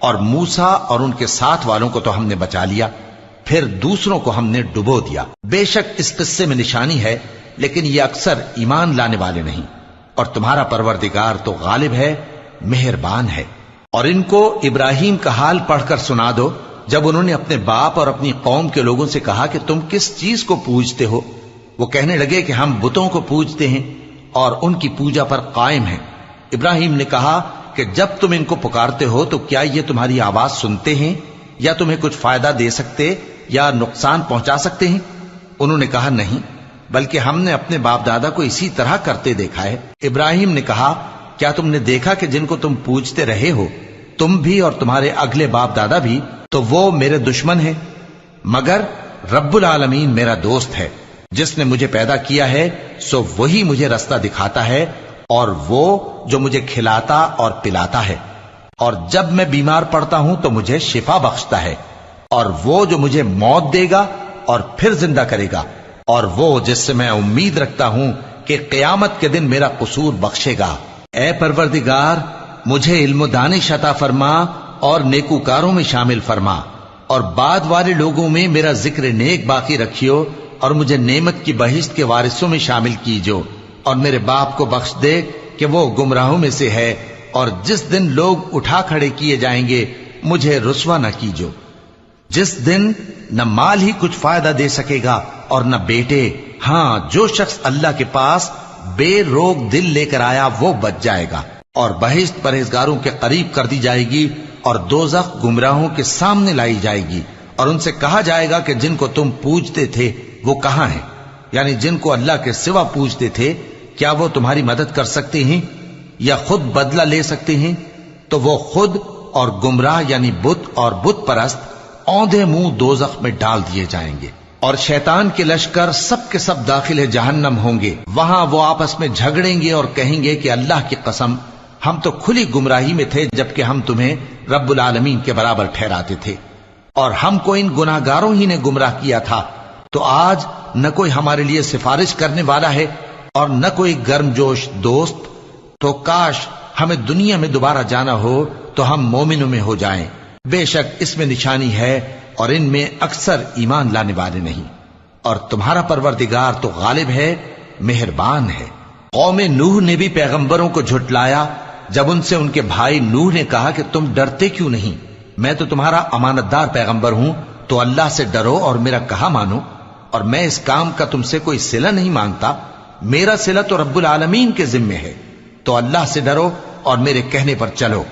اور موسیٰ اور ان کے ساتھ والوں کو تو ہم نے بچا لیا، پھر دوسروں کو ہم نے ڈبو دیا۔ بے شک اس قصے میں نشانی ہے، لیکن یہ اکثر ایمان لانے والے نہیں، اور تمہارا پروردگار تو غالب ہے، مہربان ہے۔ اور ان کو ابراہیم کا حال پڑھ کر سنا دو جب انہوں نے اپنے باپ اور اپنی قوم کے لوگوں سے کہا کہ تم کس چیز کو پوجتے ہو؟ وہ کہنے لگے کہ ہم بتوں کو پوجتے ہیں اور ان کی پوجا پر قائم ہیں۔ ابراہیم نے کہا کہ جب تم ان کو پکارتے ہو تو کیا یہ تمہاری آواز سنتے ہیں یا تمہیں کچھ فائدہ دے سکتے یا نقصان پہنچا سکتے ہیں؟ انہوں نے کہا نہیں، بلکہ ہم نے اپنے باپ دادا کو اسی طرح کرتے دیکھا ہے۔ ابراہیم نے کہا کیا تم نے دیکھا کہ جن کو تم پوجتے رہے ہو، تم بھی اور تمہارے اگلے باپ دادا بھی، تو وہ میرے دشمن ہیں، مگر رب العالمین میرا دوست ہے۔ جس نے مجھے پیدا کیا ہے سو وہی مجھے رستہ دکھاتا ہے، اور وہ جو مجھے کھلاتا اور پلاتا ہے، اور جب میں بیمار پڑتا ہوں تو مجھے شفا بخشتا ہے، اور وہ جو مجھے موت دے گا اور پھر زندہ کرے گا، اور وہ جس سے میں امید رکھتا ہوں کہ قیامت کے دن میرا قصور بخشے گا۔ اے پروردگار، مجھے علم و دانش عطا فرما اور نیکوکاروں میں شامل فرما، اور بعد والے لوگوں میں میرا ذکر نیک باقی رکھیو، اور مجھے نعمت کی بہشت کے وارثوں میں شامل کیجو، اور میرے باپ کو بخش دے کہ وہ گمراہوں میں سے ہے، اور جس دن لوگ اٹھا کھڑے کیے جائیں گے مجھے رسوا نہ کیجو، جس دن نہ مال ہی کچھ فائدہ دے سکے گا اور نہ بیٹے۔ ہاں، جو شخص اللہ کے پاس بے روک دل لے کر آیا وہ بچ جائے گا، اور بہشت پرہیزگاروں کے قریب کر دی جائے گی، اور دوزخ گمراہوں کے سامنے لائی جائے گی، اور ان سے کہا جائے گا کہ جن کو تم پوجتے تھے وہ کہاں ہیں؟ یعنی جن کو اللہ کے سوا پوجتے تھے، کیا وہ تمہاری مدد کر سکتے ہیں یا خود بدلہ لے سکتے ہیں؟ تو وہ خود اور گمراہ یعنی بت اور بت پرست اوندھے منہ دوزخ میں ڈال دیے جائیں گے، اور شیطان کے لشکر سب کے سب داخل جہنم ہوں گے۔ وہاں وہ آپس میں جھگڑیں گے اور کہیں گے کہ اللہ کی قسم، ہم تو کھلی گمراہی میں تھے جبکہ ہم تمہیں رب العالمین کے برابر ٹھہراتے تھے، اور ہم کو ان گناہگاروں ہی نے گمراہ کیا تھا، تو آج نہ کوئی ہمارے لیے سفارش کرنے والا ہے اور نہ کوئی گرم جوش دوست۔ تو کاش ہمیں دنیا میں دوبارہ جانا ہو تو ہم مومنوں میں ہو جائیں۔ بے شک اس میں نشانی ہے اور ان میں اکثر ایمان لانے والے نہیں، اور تمہارا پروردگار تو غالب ہے، مہربان ہے۔ قوم نوح نے بھی پیغمبروں کو جھٹلایا جب ان سے ان کے بھائی نوح نے کہا کہ تم ڈرتے کیوں نہیں؟ میں تو تمہارا امانت دار پیغمبر ہوں، تو اللہ سے ڈرو اور میرا کہا مانو، اور میں اس کام کا تم سے کوئی صلہ نہیں مانگتا، میرا صلہ تو رب العالمین کے ذمے ہے، تو اللہ سے ڈرو اور میرے کہنے پر چلو۔